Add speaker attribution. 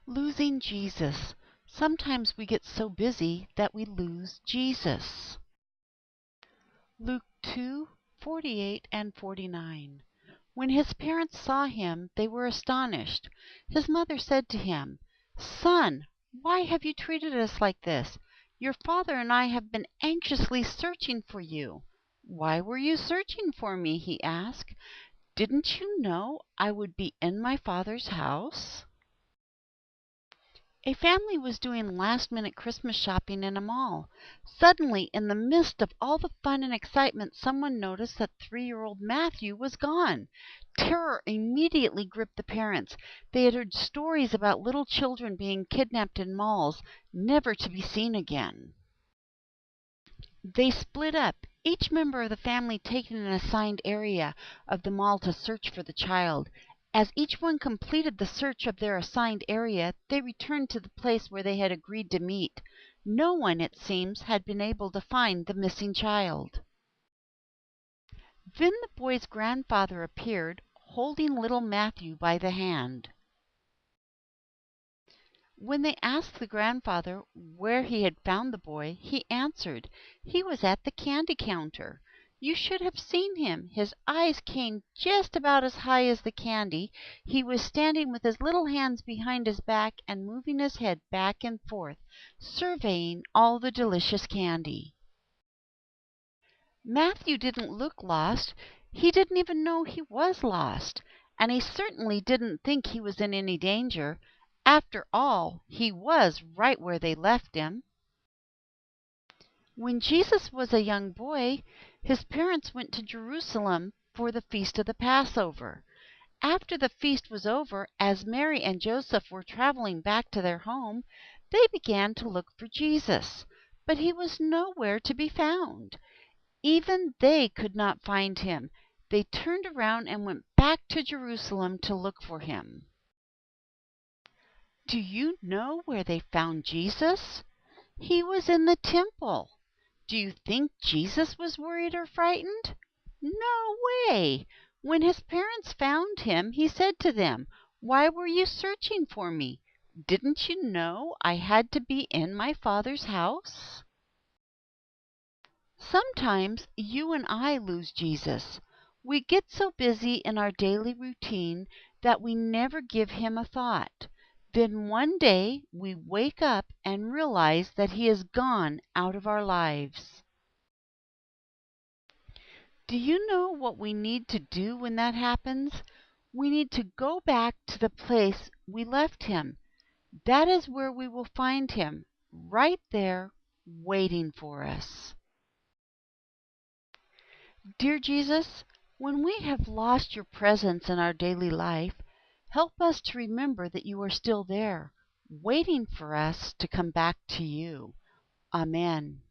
Speaker 1: Losing Jesus. Sometimes we get so busy that we lose Jesus. Luke 2:48 and 49. When his parents saw him, they were astonished. His mother said to him, "Son, why have you treated us like this? Your father and I have been anxiously searching for you." "Why were you searching for me?" he asked. "Didn't you know I would be in my Father's house?" A family was doing last-minute Christmas shopping in a mall. Suddenly, in the midst of all the fun and excitement, someone noticed that 3-year-old Matthew was gone. Terror immediately gripped the parents. They had heard stories about little children being kidnapped in malls, never to be seen again. They split up, each member of the family taking an assigned area of the mall to search for the child. As each one completed the search of their assigned area, they returned to the place where they had agreed to meet. No one, it seems, had been able to find the missing child. Then the boy's grandfather appeared, holding little Matthew by the hand. When they asked the grandfather where he had found the boy, he answered, "He was at the candy counter. You should have seen him. His eyes came just about as high as the candy. He was standing with his little hands behind his back and moving his head back and forth, surveying all the delicious candy." Matthew didn't look lost. He didn't even know he was lost, and he certainly didn't think he was in any danger. After all, he was right where they left him. When Jesus was a young boy, his parents went to Jerusalem for the feast of the Passover. After the feast was over, as Mary and Joseph were traveling back to their home, they began to look for Jesus, but he was nowhere to be found. Even they could not find him. They turned around and went back to Jerusalem to look for him. Do you know where they found Jesus? He was in the temple. Do you think Jesus was worried or frightened? No way! When his parents found him, he said to them, "Why were you searching for me? Didn't you know I had to be in my Father's house?" Sometimes you and I lose Jesus. We get so busy in our daily routine that we never give him a thought. Then one day we wake up and realize that he is gone out of our lives. Do you know what we need to do when that happens? We need to go back to the place we left him. That is where we will find him, right there, waiting for us. Dear Jesus, when we have lost your presence in our daily life, help us to remember that you are still there, waiting for us to come back to you. Amen.